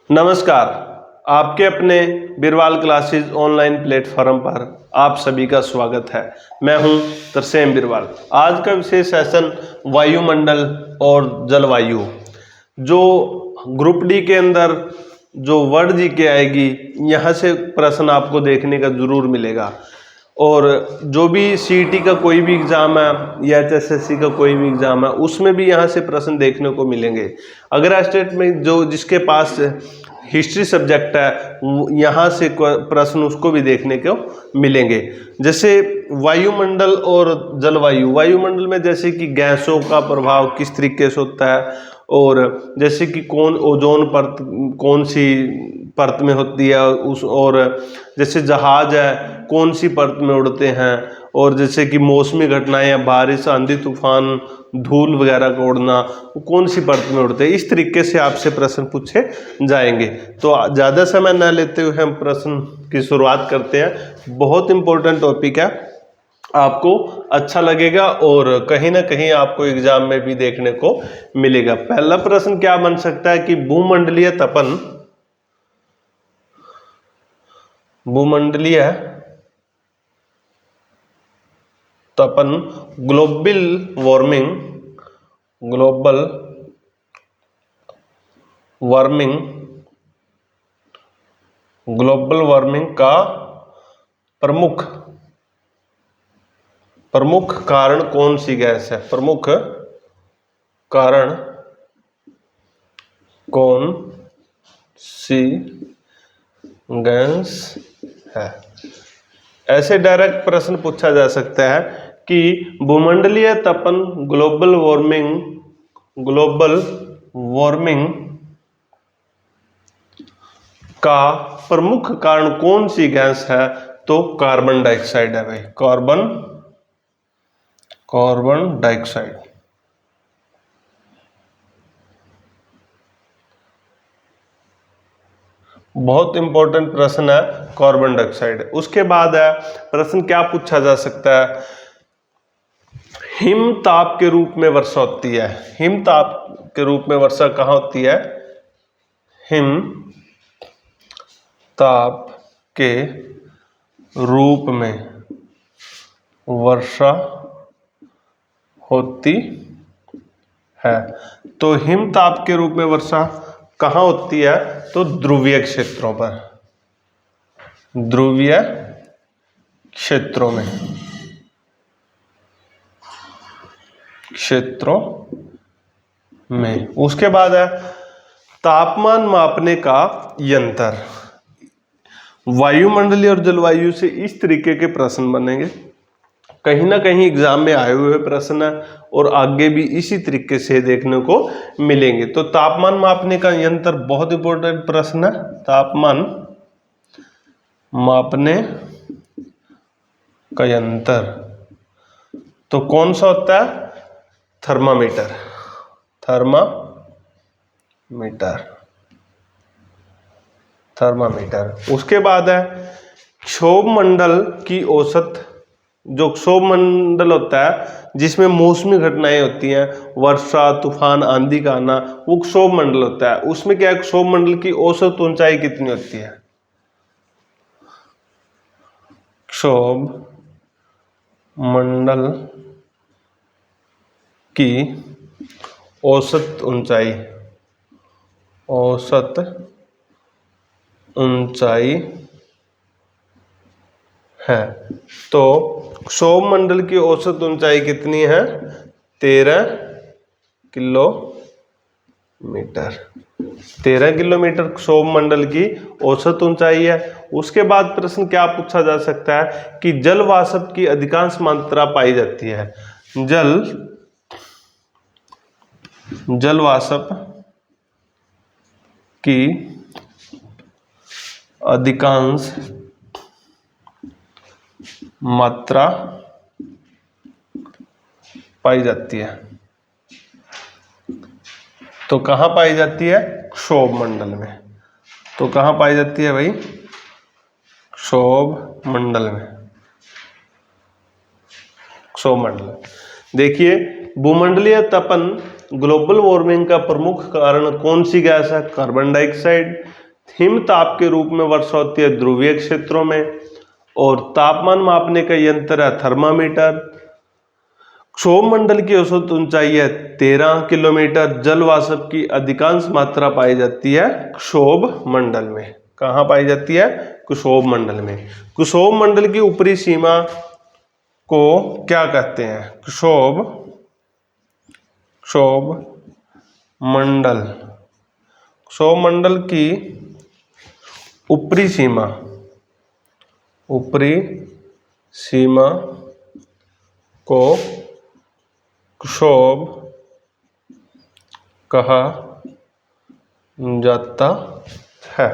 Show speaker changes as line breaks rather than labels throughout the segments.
नमस्कार। आपके अपने बिरवाल क्लासेस ऑनलाइन प्लेटफॉर्म पर आप सभी का स्वागत है। मैं हूं तरसेम बिरवाल। आज का विषय सेशन वायुमंडल और जलवायु। जो ग्रुप डी के अंदर जो वर्ड जी के आएगी, यहाँ से प्रश्न आपको देखने का जरूर मिलेगा। और जो भी सीईटी का कोई भी एग्जाम है या एचएसएससी का कोई भी एग्जाम है, उसमें भी यहाँ से प्रश्न देखने को मिलेंगे। अगर स्टेट में जो जिसके पास हिस्ट्री सब्जेक्ट है, यहाँ से प्रश्न उसको भी देखने को मिलेंगे। जैसे वायुमंडल और जलवायु। वायुमंडल में जैसे कि गैसों का प्रभाव किस तरीके से होता है, और जैसे कि कौन ओजोन परत कौन सी परत में होती है उस, और जैसे जहाज है कौन सी परत में उड़ते हैं, और जैसे कि मौसमी घटनाएं या बारिश, आंधी तूफान, धूल वगैरह का उड़ना वो कौन सी परत में उड़ते हैं। इस तरीके से आपसे प्रश्न पूछे जाएंगे। तो ज़्यादा समय न लेते हुए हम प्रश्न की शुरुआत करते हैं। बहुत इंपॉर्टेंट टॉपिक है, आपको अच्छा लगेगा और कहीं ना कहीं आपको एग्जाम में भी देखने को मिलेगा। पहला प्रश्न क्या बन सकता है कि भूमंडलीय तपन, भूमंडलीय तपन, global warming, global warming, global warming का प्रमुख कारण कौन सी गैस है। प्रमुख कारण कौन सी गैस है। ऐसे डायरेक्ट प्रश्न पूछा जा सकता है कि भूमंडलीय तपन, ग्लोबल वार्मिंग का प्रमुख कारण कौन सी गैस है। तो कार्बन डाइऑक्साइड है भाई, कार्बन डाइऑक्साइड। बहुत इंपॉर्टेंट प्रश्न है कार्बन डाइऑक्साइड। उसके बाद है प्रश्न क्या पूछा जा सकता है, हिमताप के रूप में वर्षा होती है। हिमताप के रूप में वर्षा कहाँ होती है। हिम ताप के रूप में वर्षा होती है। तो हिमताप के रूप में वर्षा कहाँ होती है। तो ध्रुवीय क्षेत्रों पर, ध्रुवीय क्षेत्रों में। उसके बाद है तापमान मापने का यंत्र। वायुमंडलीय और जलवायु से इस तरीके के प्रश्न बनेंगे, कहीं ना कहीं एग्जाम में आए हुए प्रश्न है और आगे भी इसी तरीके से देखने को मिलेंगे। तो तापमान मापने का यंत्र बहुत इंपॉर्टेंट प्रश्न है। तापमान मापने का यंत्र तो कौन सा होता है। Thermometer, thermometer. उसके बाद है क्षोभ मंडल की औसत। जो क्षोभ मंडल होता है जिसमें मौसमी घटनाएं होती हैं, वर्षा, तूफान, आंधी का आना, वो क्षोभ मंडल होता है। उसमें क्या है, क्षोभ मंडल की औसत ऊंचाई कितनी होती है। क्षोभ मंडल की औसत ऊंचाई है। तो क्षोभ मंडल की औसत ऊंचाई कितनी है। 13 किलोमीटर। 13 किलोमीटर क्षोभ मंडल की औसत ऊंचाई है। उसके बाद प्रश्न क्या पूछा जा सकता है कि जल वाष्प की अधिकांश मात्रा पाई जाती है। जल वाष्प की अधिकांश मात्रा पाई जाती है। तो कहाँ पाई जाती है। क्षोभ मंडल में। तो कहाँ पाई जाती है भाई। क्षोभ मंडल में। क्षोभ मंडल। देखिए भूमंडलीय तपन ग्लोबल वार्मिंग का प्रमुख कारण कौन सी गैस है? Carbon dioxide. हिम ताप के रूप में वर्षा होती है ध्रुवीय क्षेत्रों में। और तापमान मापने का यंत्र है थर्मामीटर। क्षोभ मंडल की औसत ऊंचाई है 13 किलोमीटर। जल वाष्प की अधिकांश मात्रा पाई जाती है क्षोभ मंडल में। कहाँ पाई जाती है? क्षोभ मंडल में। क्षोभ मंडल की ऊपरी सीमा को क्या कहते हैं? क्षोभ मंडल। क्षोभ मंडल की ऊपरी सीमा को क्षोभ कहा जाता है।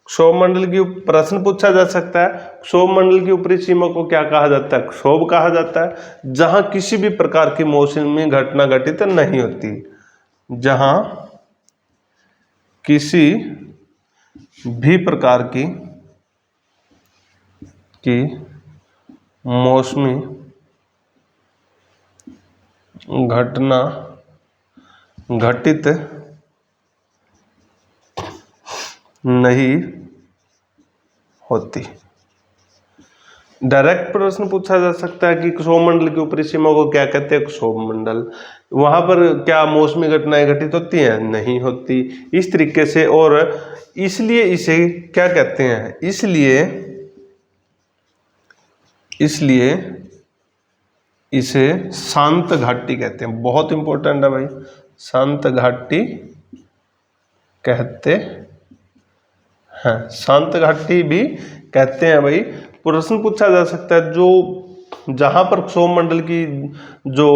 क्षोभ मंडल की प्रश्न पूछा जा सकता है, क्षोभ मंडल की ऊपरी सीमा को क्या कहा जाता है? क्षोभ कहा जाता है। जहां किसी भी प्रकार की मौसमी घटना घटित नहीं होती। जहां किसी भी प्रकार की मौसमी घटना घटित नहीं होती। डायरेक्ट प्रश्न पूछा जा सकता है कि क्षोभ मंडल की ऊपरी सीमा को क्या कहते हैं? क्षोभ मंडल। वहां पर क्या मौसमी घटनाएं घटित होती हैं? नहीं होती। इस तरीके से, और इसलिए इसे क्या कहते हैं? इसलिए इसे शांत घाटी कहते हैं। बहुत इंपॉर्टेंट है भाई, शांत घाटी कहते हैं। शांत घाटी भी कहते हैं भाई। प्रश्न पूछा जा सकता है जो जहां पर क्षोभ मंडल की जो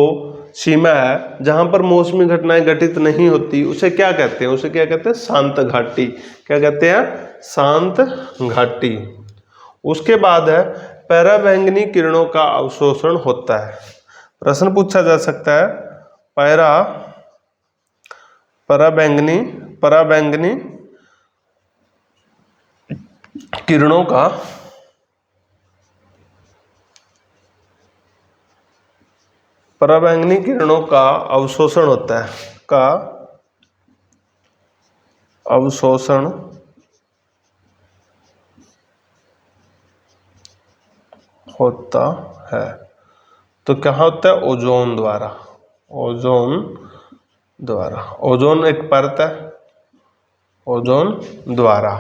सीमा है, जहां पर मौसमी घटनाएं घटित नहीं होती, उसे क्या कहते हैं? उसे क्या कहते हैं? शांत घाटी। क्या कहते हैं? शांत घाटी। उसके बाद है पराबैंगनी किरणों का अवशोषण होता है। प्रश्न पूछा जा सकता है पराबैंगनी किरणों का अवशोषण होता है। अवशोषण होता है। तो क्या होता है? ओजोन द्वारा। ओजोन एक परत है, ओजोन द्वारा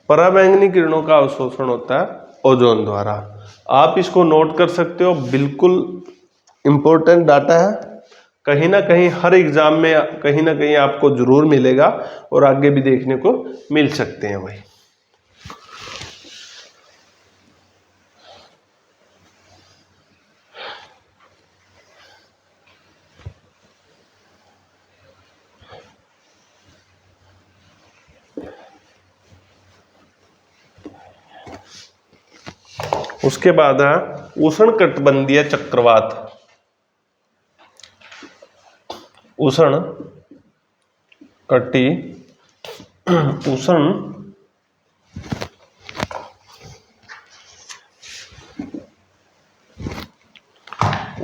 पराबैंगनी किरणों का अवशोषण होता है ओजोन द्वारा। आप इसको नोट कर सकते हो, बिल्कुल इंपॉर्टेंट डाटा है। कहीं ना कहीं हर एग्जाम में कहीं ना कहीं आपको जरूर मिलेगा और आगे भी देखने को मिल सकते हैं भाई। उसके बाद है उष्णकटिबंधीय चक्रवात।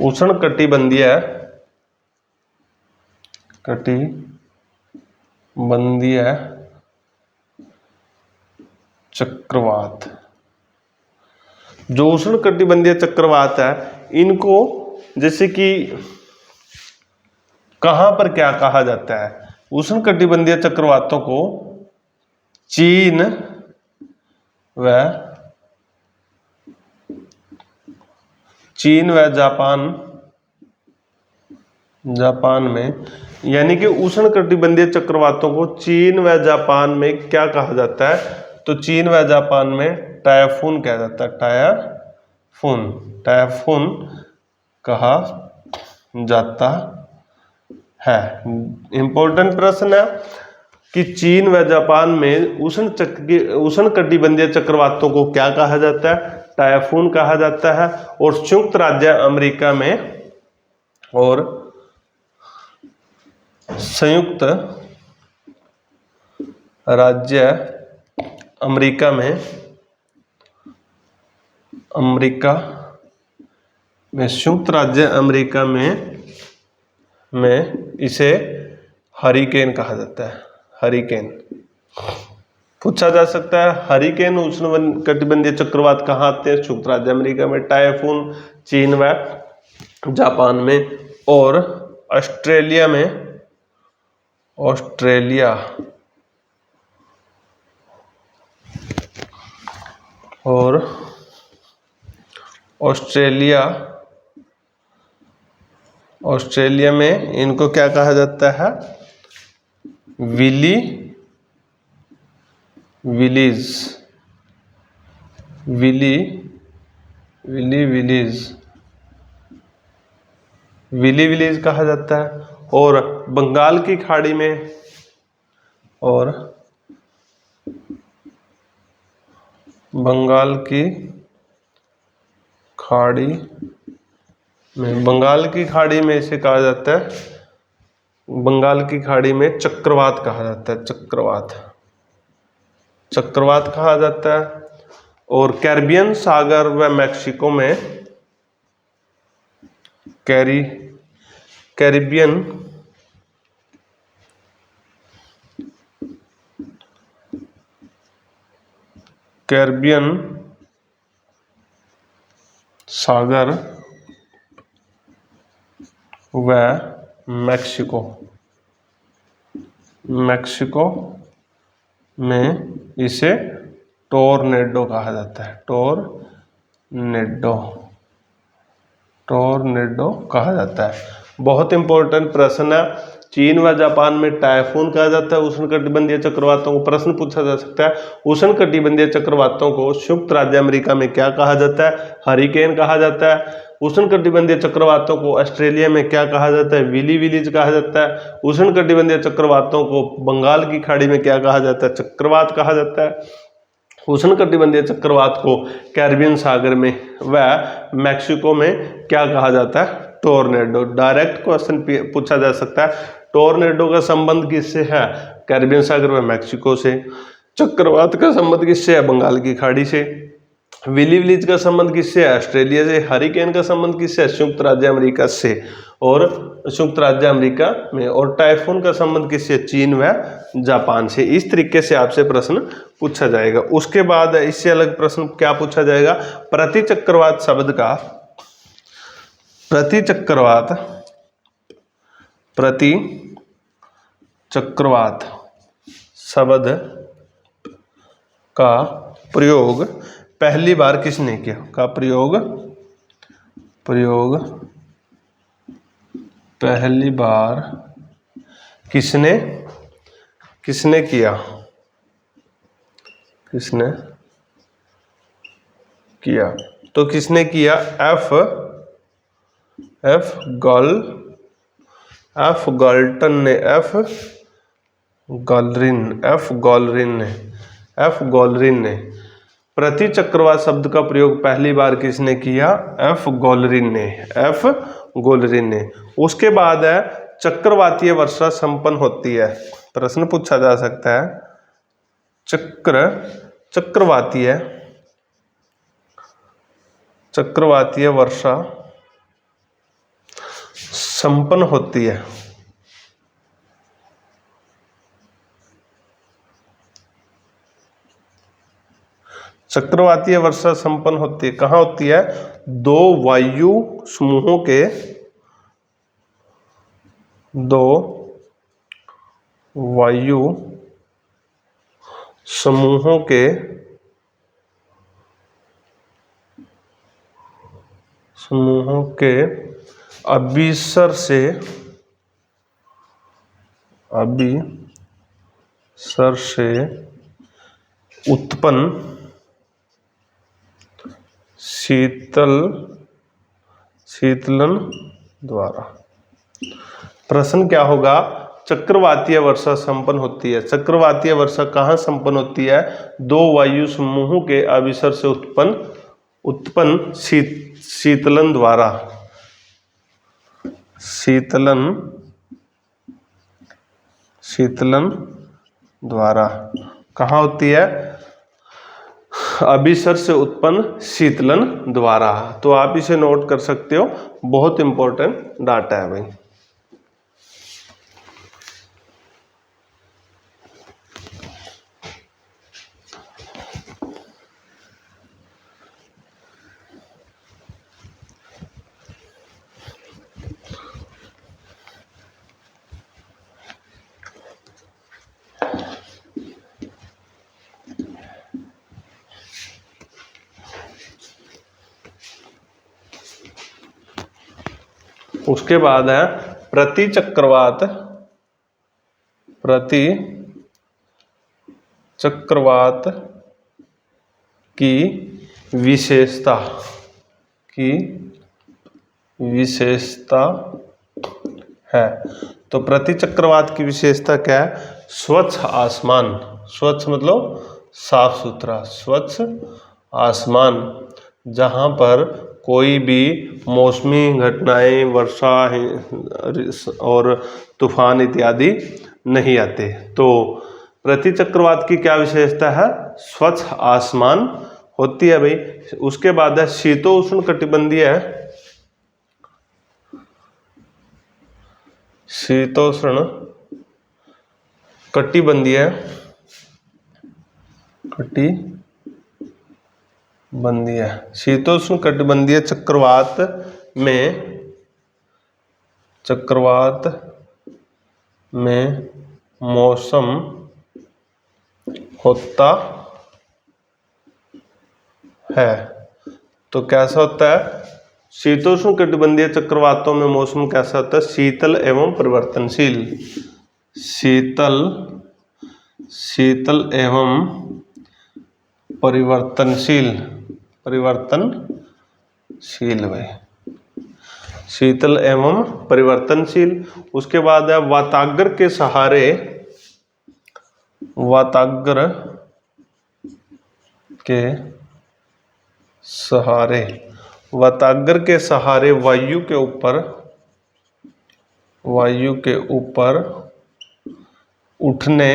उष्णकटिबंधीय चक्रवात। जो उष्णकटिबंधीय चक्रवात है, इनको जैसे कि कहां पर क्या कहा जाता है? उष्णकटिबंधीय चक्रवातों को चीन व जापान में, यानी कि उष्णकटिबंधीय चक्रवातों को चीन व जापान में क्या कहा जाता है? तो चीन व जापान में टायफून कहा जाता है। टायफून कहा जाता है। इंपॉर्टेंट प्रश्न है कि चीन व जापान में उष्णकटिबंधीय चक्रवातों को क्या कहा जाता है? टायफून कहा जाता है। और संयुक्त राज्य अमेरिका में में इसे हरिकेन कहा जाता है। हरिकेन पूछा जा सकता है। हरिकेन उष्णकटिबंधीय चक्रवात कहाँ आते हैं? संयुक्त राज्य अमेरिका में, टाइफून चीन व जापान में, और ऑस्ट्रेलिया में, ऑस्ट्रेलिया और ऑस्ट्रेलिया में इनको क्या कहा जाता है? विली विलीज कहा जाता है। और बंगाल की खाड़ी में, और बंगाल की खाड़ी में इसे कहा जाता है, बंगाल की खाड़ी में चक्रवात कहा जाता है। चक्रवात कहा जाता है। और कैरिबियन सागर व मैक्सिको में, कैरिबियन सागर व मैक्सिको में इसे टोर्नेडो कहा जाता है। टोर्नेडो कहा जाता है। बहुत इंपॉर्टेंट प्रश्न है। चीन व जापान में टाइफून कहा जाता है उष्णकटिबंधीय चक्रवातों को। प्रश्न पूछा जा सकता है, उष्णकटिबंधीय चक्रवातों को संयुक्त राज्य अमेरिका में क्या कहा जाता है? हरिकेन कहा जाता है। उष्णकटिबंधीय चक्रवातों को ऑस्ट्रेलिया में क्या कहा जाता है? विलीज कहा जाता है। उष्णकटिबंधीय चक्रवातों को बंगाल की खाड़ी में क्या कहा जाता है? चक्रवात कहा जाता है। उष्णकटिबंधीय चक्रवात को कैरिबियन सागर में व मैक्सिको में क्या कहा जाता है? टोर्नेडो। डायरेक्ट क्वेश्चन पूछा जा सकता है, टोर्नेडो का संबंध किससे है? कैरिबियन सागर व मैक्सिको से। चक्रवात का संबंध किससे है? बंगाल की खाड़ी से। विलीज का संबंध किससे है? ऑस्ट्रेलिया से। हरिकेन का संबंध किससे है? संयुक्त राज्य अमेरिका से और संयुक्त राज्य अमेरिका में। और टाइफून का संबंध किससे? चीन व जापान से। इस तरीके से आपसे प्रश्न पूछा जाएगा। उसके बाद इससे अलग प्रश्न क्या पूछा जाएगा? प्रतिचक्रवात शब्द का, प्रतिचक्रवात शब्द का प्रयोग पहली बार किसने किया? प्रयोग पहली बार किसने किया? तो किसने किया? एफ गॉलरिन ने प्रतिचक्रवात शब्द का प्रयोग पहली बार किसने किया? एफ गॉलरिन ने। उसके बाद है चक्रवातीय वर्षा संपन्न होती है। प्रश्न पूछा जा सकता है, चक्रवातीय वर्षा संपन्न होती है। चक्रवातीय वर्षा संपन्न होती है कहाँ होती है? दो वायु समूहों के अभिसर से उत्पन्न शीतलन द्वारा। प्रश्न क्या होगा? चक्रवातीय वर्षा संपन्न होती है। चक्रवातीय वर्षा कहाँ संपन्न होती है? दो वायु समूहों के अभिसर से उत्पन्न शीतलन द्वारा कहाँ होती है? अभिसर से उत्पन्न शीतलन द्वारा। तो आप इसे नोट कर सकते हो, बहुत इंपॉर्टेंट डाटा है भाई। उसके बाद है प्रति चक्रवात की विशेषता है। तो प्रति चक्रवात की विशेषता क्या है? स्वच्छ आसमान। स्वच्छ मतलब साफ सुथरा, स्वच्छ आसमान, जहाँ पर कोई भी मौसमी घटनाएं, वर्षा और तूफान इत्यादि नहीं आते। तो प्रति चक्रवात की क्या विशेषता है? स्वच्छ आसमान होती है भाई। उसके बाद है शीतोष्ण कटिबंधीय शीतोष्ण कटिबंधीय चक्रवात में मौसम होता है। तो कैसा होता है? शीतोष्ण कटिबंधीय चक्रवातों में मौसम कैसा होता है? शीतल एवं परिवर्तनशील। शीतल एवं परिवर्तनशील भाई, शीतल एवं परिवर्तनशील। उसके बाद है वाताग्र के सहारे वायु के ऊपर उठने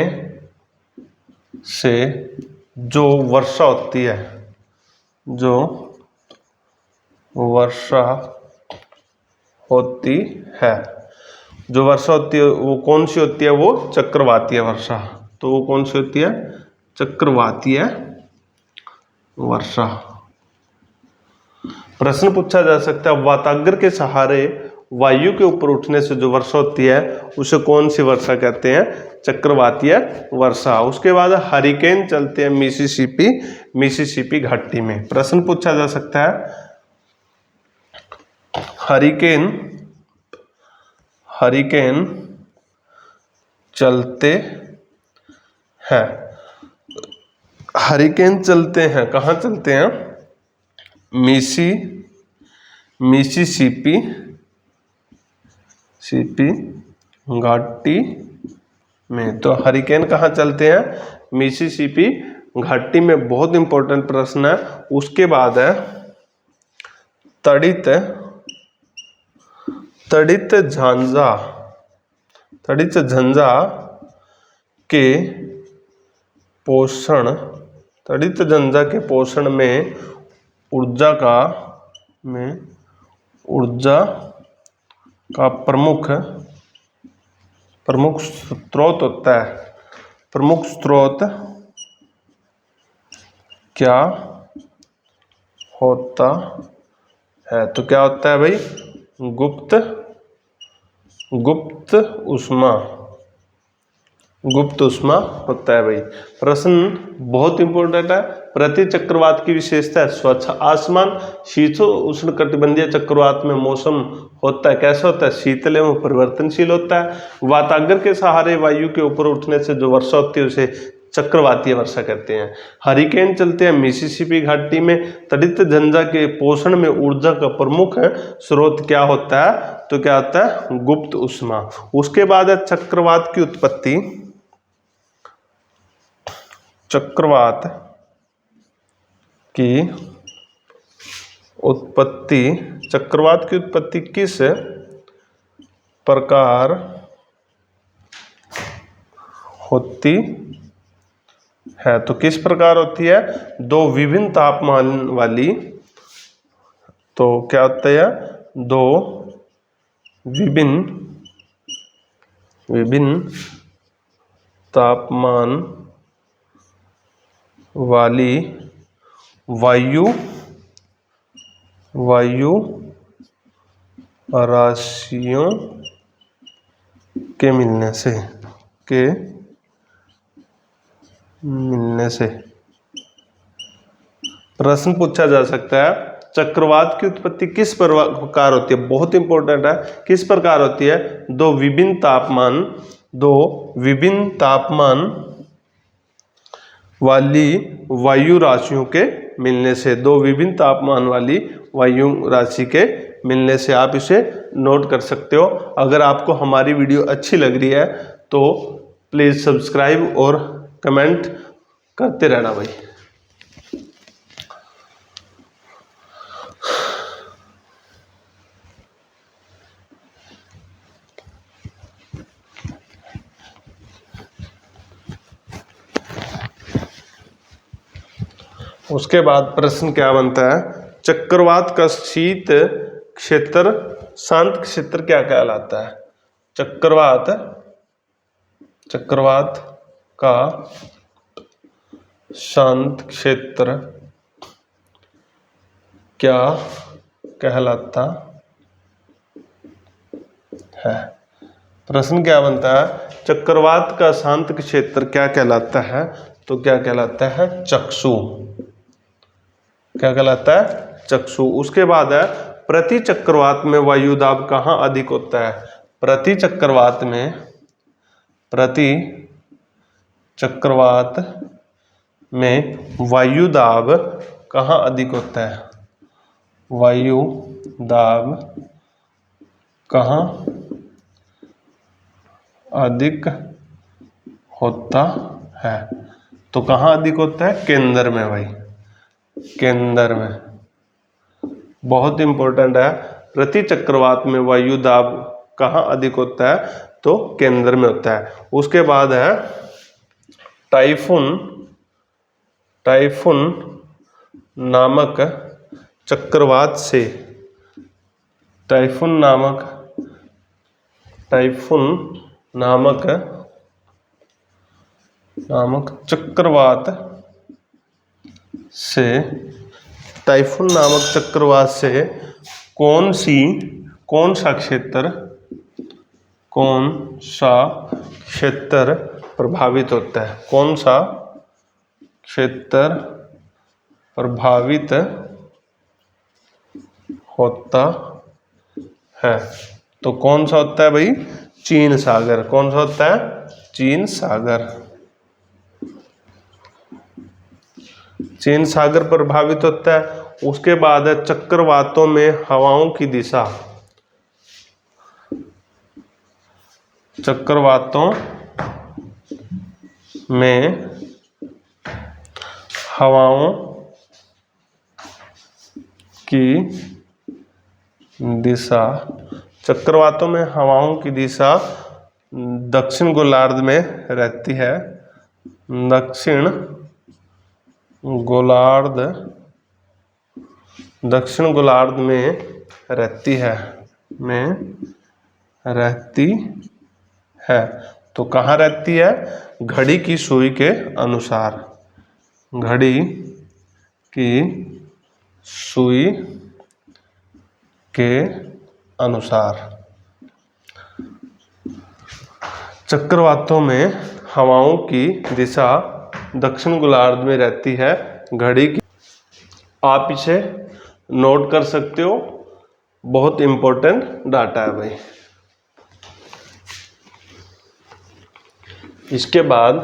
से जो वर्षा होती है, वो कौन सी होती है? वो चक्रवातीय वर्षा। तो वो कौन सी होती है? चक्रवातीय वर्षा। प्रश्न पूछा जा सकता है वाताग्र के सहारे वायु के ऊपर उठने से जो वर्षा होती है उसे कौन सी वर्षा कहते हैं? चक्रवातीय वर्षा। उसके बाद हरिकेन चलते हैं मिसिसिपी घाटी में। प्रश्न पूछा जा सकता है हरिकेन चलते हैं, कहाँ चलते हैं? मिसिसिपी घाटी में। तो हरिकेन कहाँ चलते हैं? मिसिसिपी घाटी में। बहुत इंपॉर्टेंट प्रश्न है। उसके बाद है तड़ित झांझा के पोषण में ऊर्जा का प्रमुख स्रोत होता है। प्रमुख स्रोत क्या होता है? तो क्या होता है भाई? गुप्त उष्मा होता है भाई। प्रश्न बहुत इंपॉर्टेंट है। प्रति चक्रवात की विशेषता है स्वच्छ आसमान। शीतोष्ण कटिबंधीय चक्रवात में मौसम होता है, कैसा होता है? शीतल एवं परिवर्तनशील होता है। वाताग्र के सहारे वायु के ऊपर उठने से जो वर्षा होती है उसे चक्रवातीय वर्षा कहते हैं। हरिकेन चलते हैं मिसिसिपी घाटी में। तड़ित झंझा के पोषण में ऊर्जा का प्रमुख स्रोत क्या होता है? तो क्या होता है? गुप्त उष्मा। उसके बाद है चक्रवात की उत्पत्ति किस प्रकार होती है? तो किस प्रकार होती है? दो विभिन्न तापमान वाली। तो क्या होता है? दो विभिन्न तापमान वाली वायु राशियों के मिलने से प्रश्न पूछा जा सकता है चक्रवात की उत्पत्ति किस प्रकार होती है, बहुत इंपॉर्टेंट है, किस प्रकार होती है? दो विभिन्न तापमान वाली वायु राशियों के मिलने से, दो विभिन्न तापमान वाली वायु राशि के मिलने से। आप इसे नोट कर सकते हो। अगर आपको हमारी वीडियो अच्छी लग रही है तो प्लीज सब्सक्राइब और कमेंट करते रहना भाई। उसके बाद प्रश्न क्या बनता है? चक्रवात का शीत क्षेत्र शांत क्षेत्र क्या कहलाता है? चक्रवात का शांत क्षेत्र क्या कहलाता है? प्रश्न क्या बनता है? चक्रवात का शांत क्षेत्र क्या कहलाता है? तो क्या कहलाता है? चक्षु। क्या कहलाता है? चक्षु। उसके बाद है प्रति चक्रवात में वायु दाब कहाँ अधिक होता है? प्रति चक्रवात में वायु दाब कहाँ अधिक होता है? वायु दाब कहाँ अधिक होता है? तो कहाँ अधिक होता है? केंद्र में भाई, केंद्र में। बहुत इंपॉर्टेंट है, प्रति चक्रवात में वायु दाब कहाँ अधिक होता है? तो केंद्र में होता है। उसके बाद है टाइफून नामक चक्रवात से, टाइफून नामक चक्रवात से कौन सा क्षेत्र प्रभावित होता है? कौन सा क्षेत्र प्रभावित होता है? तो कौन सा होता है भाई? चीन सागर। कौन सा होता है? चीन सागर। चीन सागर प्रभावित होता है। उसके बाद है चक्रवातों में हवाओं की दिशा, चक्रवातों में हवाओं की दिशा, चक्रवातों में हवाओं की दिशा दक्षिण गोलार्ध में रहती है। दक्षिण गोलार्ध में रहती है। तो कहाँ रहती है? घड़ी की सुई के अनुसार, घड़ी की सुई के अनुसार। चक्रवातों में हवाओं की दिशा दक्षिण गोलार्ध में रहती है, घड़ी की। आप इसे नोट कर सकते हो, बहुत इंपॉर्टेंट डाटा है भाई। इसके बाद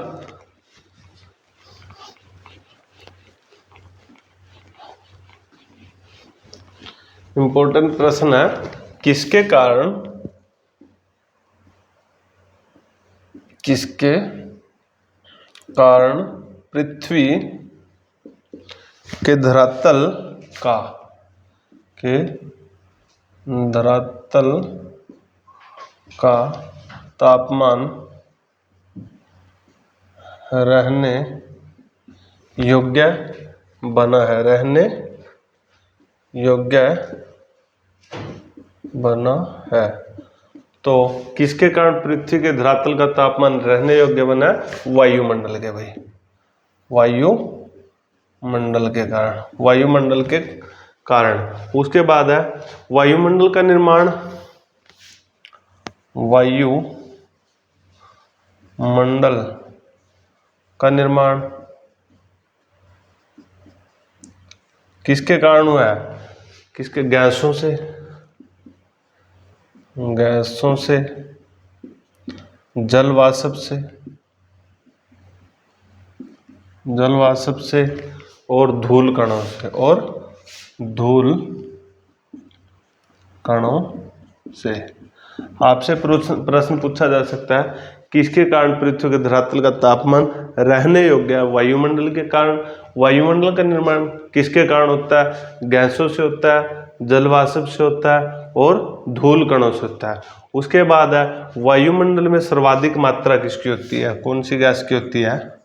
इंपॉर्टेंट प्रश्न है, किसके कारण पृथ्वी के धरातल का तापमान रहने योग्य बना है? तो किसके कारण पृथ्वी के धरातल का तापमान रहने योग्य बना है? वायुमंडल के भाई, वायुमंडल के कारण। उसके बाद है वायुमंडल का निर्माण, किसके कारण हुआ है? किसके, गैसों से, जल वाष्प से और धूल कणों से। आपसे प्रश्न पूछा जा सकता है किसके कारण पृथ्वी के धरातल का तापमान रहने योग्य है। वायुमंडल के कारण। वायुमंडल का निर्माण किसके कारण होता है, गैसों से होता है, जल वाष्प से होता है और धूल कणों से होता है। उसके बाद है वायुमंडल में सर्वाधिक मात्रा किसकी होती है, कौन सी गैस की होती है।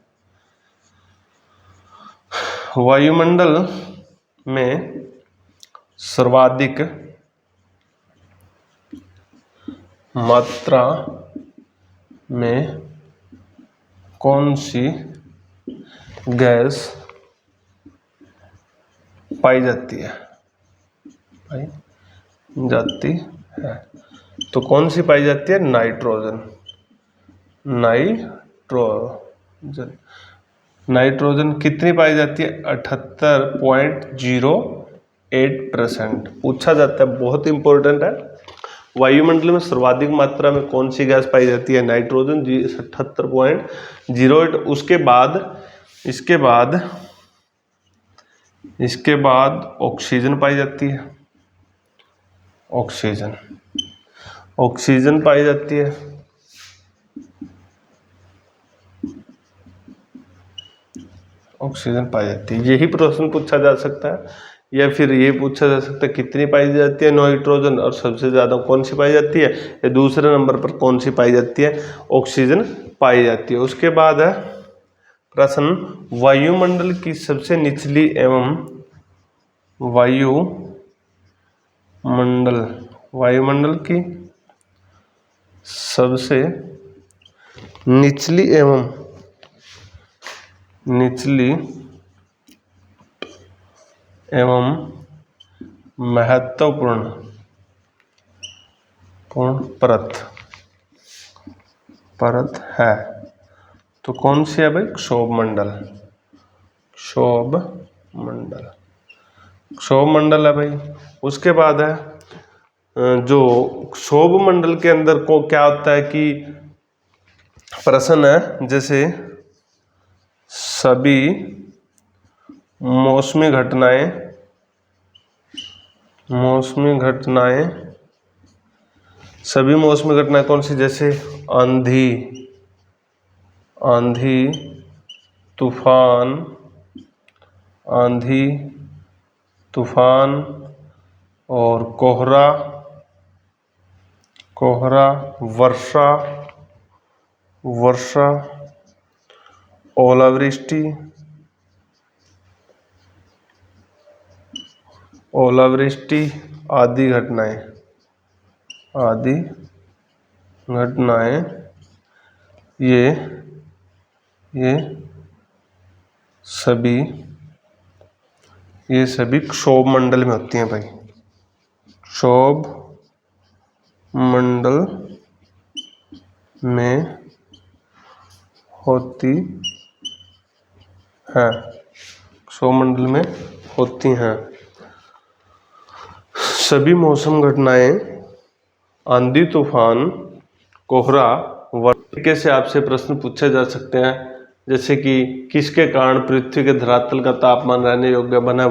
वायुमंडल में सर्वाधिक मात्रा में कौन सी गैस पाई जाती है, तो कौन सी पाई जाती है, नाइट्रोजन। नाइट्रोजन कितनी पाई जाती है, 78.08%। पूछा जाता है, बहुत इंपॉर्टेंट है। वायुमंडल में सर्वाधिक मात्रा में कौन सी गैस पाई जाती है, नाइट्रोजन 78.08। इसके बाद ऑक्सीजन पाई जाती है। ऑक्सीजन पाई जाती है। यही प्रश्न पूछा जा सकता है, या फिर ये पूछा जा सकता है कितनी पाई जाती है नाइट्रोजन, और सबसे ज्यादा कौन सी पाई जाती है, या दूसरे नंबर पर कौन सी पाई जाती है, ऑक्सीजन पाई जाती है। उसके बाद है प्रश्न, वायुमंडल की सबसे निचली एवं वायुमंडल की सबसे निचली एवं महत्वपूर्ण परत है, तो कौन सी है भाई, क्षोभ मंडल है भाई। उसके बाद है जो क्षोभ मंडल के अंदर को क्या होता है कि प्रश्न है, जैसे सभी मौसमी घटनाएं कौन सी, जैसे आंधी तूफान और कोहरा, वर्षा, ओलावृष्टि आदि घटनाएं ये सभी क्षोभ मंडल में होती हैं भाई। क्षोभ मंडल में होती हैं। सभी मौसम घटनाएं, आंधी तूफान, कोहरा, वर्षा से आपसे प्रश्न पूछे जा सकते हैं, जैसे कि किसके कारण पृथ्वी के धरातल का तापमान रहने योग्य बना।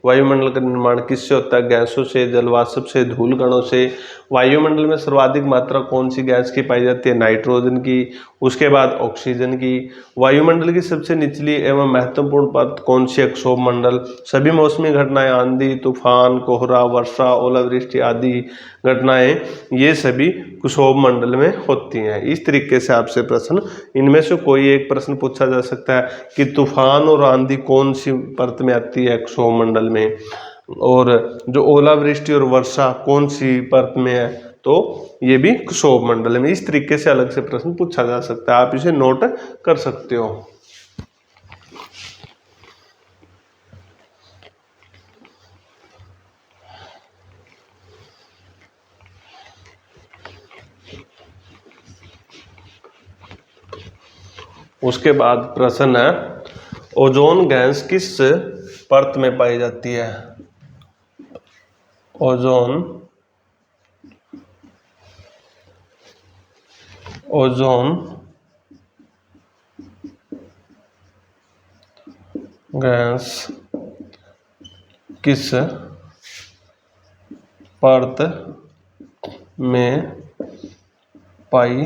वायुमंडल का निर्माण किससे होता है, गैसों से, जल वाष्प से, धूल कणों से। वायुमंडल में सर्वाधिक मात्रा कौन सी गैस की पाई जाती है, नाइट्रोजन की। उसके बाद ऑक्सीजन की। वायुमंडल की सबसे निचली एवं महत्वपूर्ण परत कौन सी है, क्षोभ मंडल। सभी मौसमी घटनाएं, आंधी तूफान, कोहरा, वर्षा, ओलावृष्टि आदि घटनाएं, ये सभी क्षोभ मंडल में होती हैं। इस तरीके से आपसे प्रश्न, इनमें से कोई एक प्रश्न पूछा जा सकता है कि तूफान और आंधी कौन सी परत में आती है, क्षोभ मंडल में, और जो ओलावृष्टि और वर्षा कौन सी परत में है, तो ये भी क्षोभ मंडल में। इस तरीके से अलग से प्रश्न पूछा जा सकता है, आप इसे नोट कर सकते हो। उसके बाद प्रश्न है, ओजोन गैस किस परत में पाई जाती है। ओजोन गैस किस परत में पाई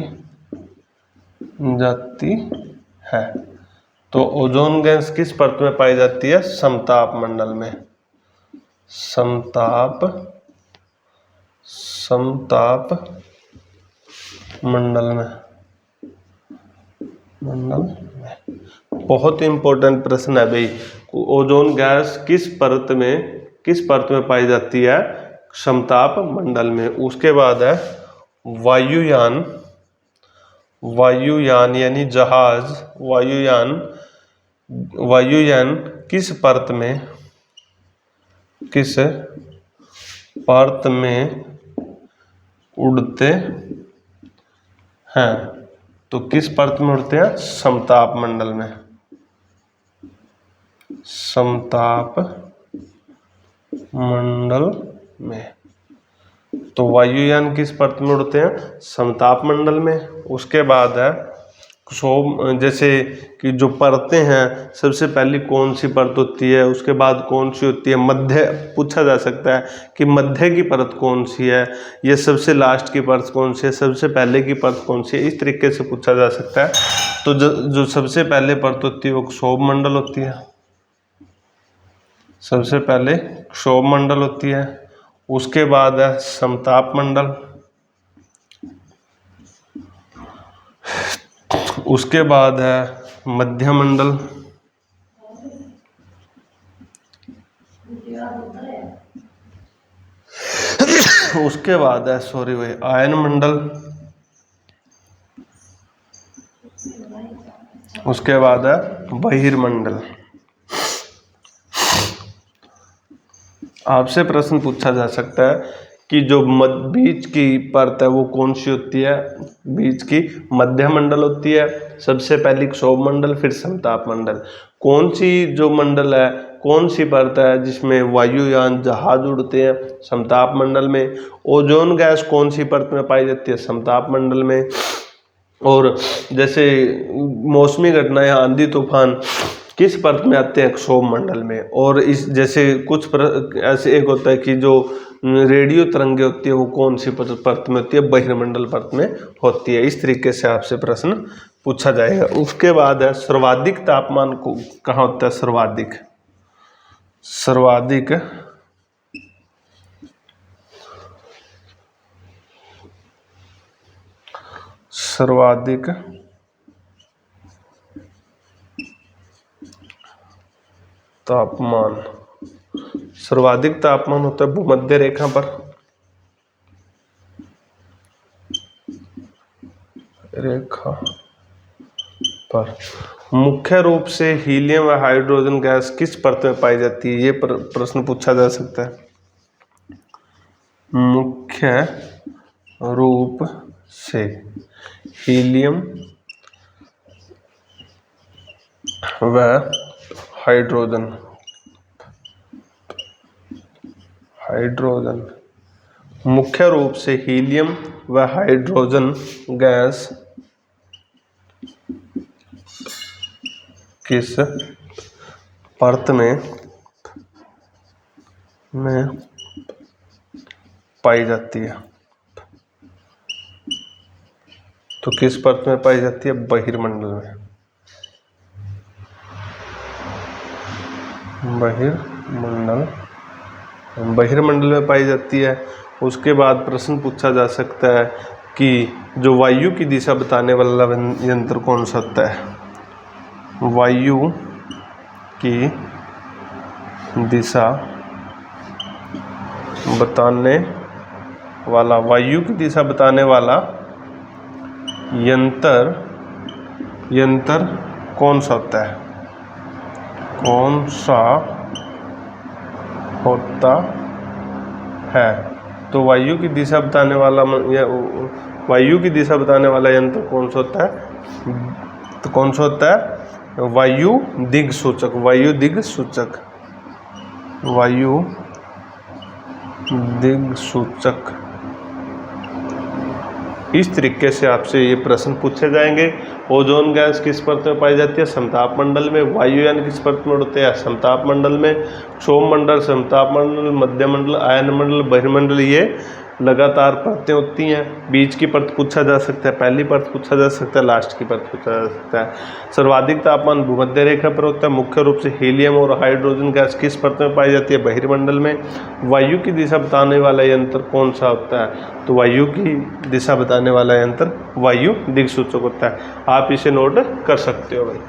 जाती है? तो ओजोन गैस किस परत में पाई जाती है? समताप मंडल में। समताप मंडल में। बहुत इंपॉर्टेंट प्रश्न है भाई। ओजोन गैस किस परत में पाई जाती है? समताप मंडल में। उसके बाद है वायुयान यानी जहाज। वायुयान किस परत में उड़ते हैं? तो किस परत में उड़ते हैं? समताप मंडल में। समताप मंडल में। तो वायुयान किस परत में उड़ते हैं? समताप मंडल में। उसके बाद है जैसे कि जो परतें हैं, सबसे पहली कौन सी परत होती है, उसके बाद कौन सी होती है, मध्य पूछा जा सकता है कि मध्य की परत कौन सी है, ये सबसे लास्ट की परत कौन सी है, सबसे पहले की परत कौन सी है, इस तरीके से पूछा जा सकता है। तो जो सबसे पहले परत होती है वो क्षोभ मंडल होती है। सबसे पहले क्षोभ मंडल होती है। उसके बाद है समताप मंडल। उसके बाद है मध्य मंडल। उसके बाद है आयन मंडल। उसके बाद है बहिर्मंडल। आपसे प्रश्न पूछा जा सकता है कि जो बीच की परत है वो कौन सी होती है? बीच की मध्य मंडल होती है। सबसे पहली क्षोभ मंडल, फिर समताप मंडल। कौन सी जो मंडल है, कौन सी परत है जिसमें वायुयान जहाज उड़ते हैं? समताप मंडल में। ओजोन गैस कौन सी परत में पाई जाती है? समताप मंडल में। और जैसे मौसमी घटनाएं, आंधी तूफान किस परत में आते हैं? क्षोभ मंडल में। और इस जैसे कुछ ऐसे एक होता है कि जो रेडियो तरंगे होती है वो कौन सी परत में होती है? बहिर्मंडल परत में होती है। इस तरीके से आपसे प्रश्न पूछा जाएगा। उसके बाद है सर्वाधिक तापमान को कहाँ होता है? सर्वाधिक तापमान होता है भूमध्य रेखा पर। मुख्य रूप से हीलियम व हाइड्रोजन गैस किस परत में पाई जाती है? ये प्रश्न पूछा जा सकता है। मुख्य रूप से हीलियम व हाइड्रोजन मुख्य रूप से हीलियम व हाइड्रोजन गैस किस परत में पाई जाती है? तो किस परत में पाई जाती है? बहिर्मंडल में। बहिर्मंडल में पाई जाती है। उसके बाद प्रश्न पूछा जा सकता है कि जो वायु की दिशा बताने वाला यंत्र कौन सा होता है? वायु की दिशा बताने वाला यंत्र कौन सा होता है? तो वायु की दिशा बताने वाला यंत्र कौन सा होता है? तो कौन सा होता है? वायु दिक्सूचक। दिक्सूचक। इस तरीके से आपसे ये प्रश्न पूछे जाएंगे। ओजोन गैस किस परत में पाई जाती है? समताप मंडल में। वायुयान किस परत में उड़ते हैं? समताप मंडल में। क्षोभ मंडल, समताप मंडल, मध्य मंडल, आयन मंडल, बहिर्मंडल, ये लगातार परतें होती हैं। बीच की परत पूछा जा सकता है, पहली परत पूछा जा सकता है, लास्ट की परत पूछा जा सकता है। सर्वाधिक तापमान भूमध्य रेखा पर होता है। मुख्य रूप से हीलियम और हाइड्रोजन गैस किस परत में पाई जाती है? बहिर्मंडल में। वायु की दिशा बताने वाला यंत्र कौन सा होता है? तो वायु की दिशा बताने वाला यंत्र वायु दिक्सूचक होता है। आप इसे नोट कर सकते हो भाई।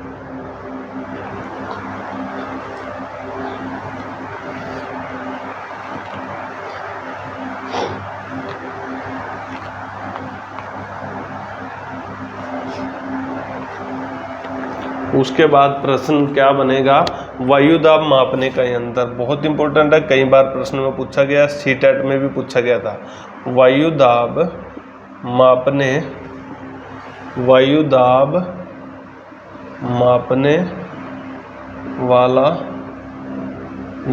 उसके बाद प्रश्न क्या बनेगा? वायु दाब मापने का यंत्र। बहुत इंपॉर्टेंट है, कई बार प्रश्न में पूछा गया, सीटेट में भी पूछा गया था। वायु दाब मापने वाला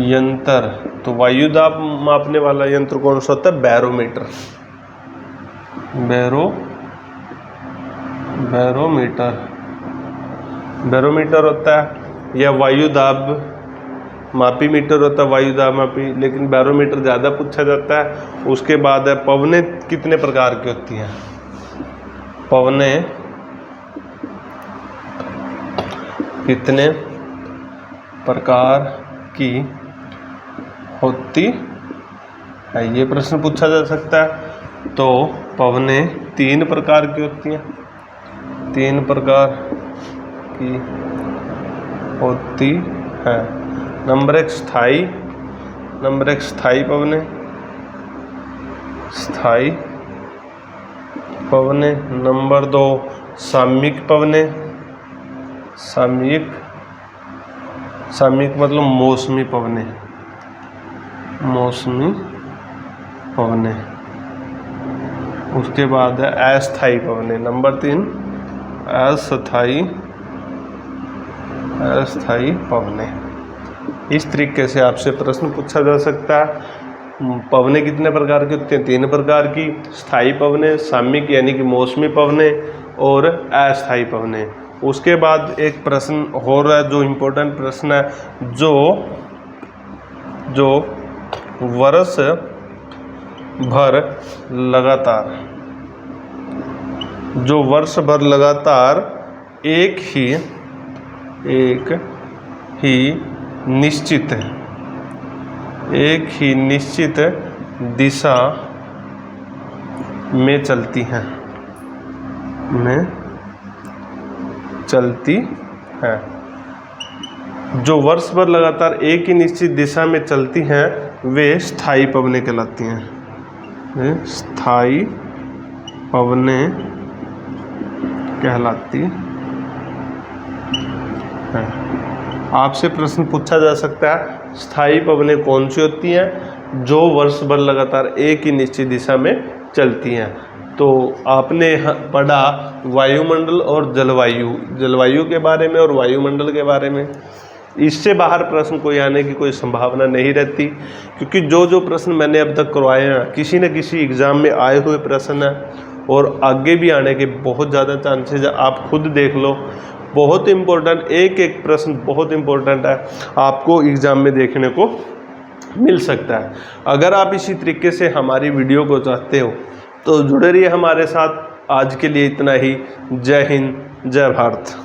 यंत्र। तो वायु दाब मापने वाला यंत्र कौन सा होता है? बैरोमीटर। बैरोमीटर होता है, या वायु दाब मापी मीटर होता है, वायु दाब मापी, लेकिन बैरोमीटर ज़्यादा पूछा जाता है। उसके बाद है पवनें कितने प्रकार की होती हैं? पवनें कितने प्रकार की होती है? ये प्रश्न पूछा जा सकता है। तो पवनें 3 प्रकार की होती हैं। 3 प्रकार की होती है। नंबर 1 स्थाई पवनें, नंबर 2 सामयिक पवनें, सामयिक मतलब मौसमी पवनें। उसके बाद है अस्थाई पवनें। नंबर 3 अस्थाई पवनें। इस तरीके से आपसे प्रश्न पूछा जा सकता है। पवनें कितने प्रकार की होती हैं? 3 प्रकार की। स्थायी पवनें, सामयिक यानी कि मौसमी पवनें, और अस्थायी पवनें। उसके बाद एक प्रश्न हो रहा है जो इम्पोर्टेंट प्रश्न है, जो वर्ष भर लगातार एक ही निश्चित दिशा में चलती हैं। जो वर्ष भर लगातार एक ही निश्चित दिशा में चलती हैं, वे स्थायी पवनें कहलाती हैं। स्थायी पवनें कहलाती हैं। आपसे प्रश्न पूछा जा सकता है, स्थायी पवनें कौन सी होती हैं? जो वर्ष भर लगातार एक ही निश्चित दिशा में चलती हैं। तो आपने पढ़ा वायुमंडल और जलवायु के बारे में और वायुमंडल के बारे में। इससे बाहर प्रश्न कोई आने की कोई संभावना नहीं रहती, क्योंकि जो प्रश्न मैंने अब तक करवाए हैं किसी न किसी एग्ज़ाम में आए हुए प्रश्न हैं, और आगे भी आने के बहुत ज़्यादा चांसेस है। आप खुद देख लो, बहुत इम्पोर्टेंट, एक प्रश्न बहुत इम्पोर्टेंट है, आपको एग्ज़ाम में देखने को मिल सकता है। अगर आप इसी तरीके से हमारी वीडियो को चाहते हो तो जुड़े रहिए हमारे साथ। आज के लिए इतना ही। जय हिंद, जय भारत।